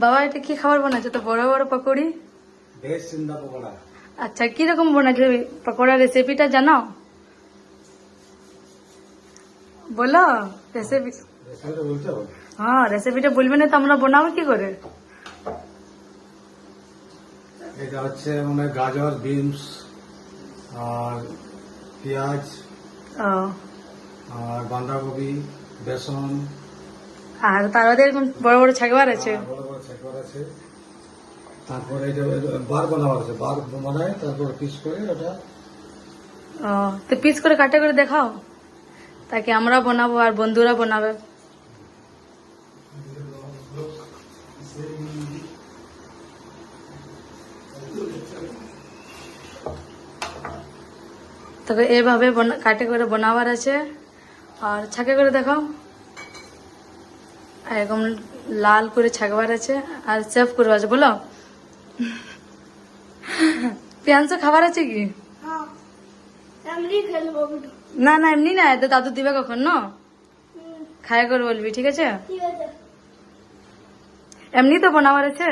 বাবা এটা কি খাবার বানাচ্ছে তো বড় বড় পকোড়ি? ভেজ সিন্দা পকোড়া। আচ্ছা কিরকম বানাচ্ছে পকোড়া রেসিপিটা জানো? বলো রেসিপি। রেসিপিটা বলতে হবে? হ্যাঁ রেসিপিটা বলবে না তো আমরা বানাবো কি করে? এটা হচ্ছে মানে গাজর, বিনস আর পেঁয়াজ ও, আর বাঁধাকপি, বেসন আর তার মধ্যে এরকম বড় বড় ছাগবার আছে। আর বড় বড় ছেঁকড়া আছে। তারপরে এটা বার বানাবার আছে, বার বানায় তারপর পিস করে ওটা। ও তো পিস করে কাটা করে দেখাও তাকে আমরা বানাবো আর বন্ধুরা বানাবে। তবে এভাবে কাটে করে বানাবার আছে আর ছাকে করে দেখাও। আর এরকম লাল করে ছাকবার আছে আর সেভ করবার আছে। বলো পেঁয়াজ খাবার আছে কি? না না এমনি না, এত দাদু দিবে কখন না খায় করে বলবি, ঠিক আছে? এমনি তো বানাবার আছে।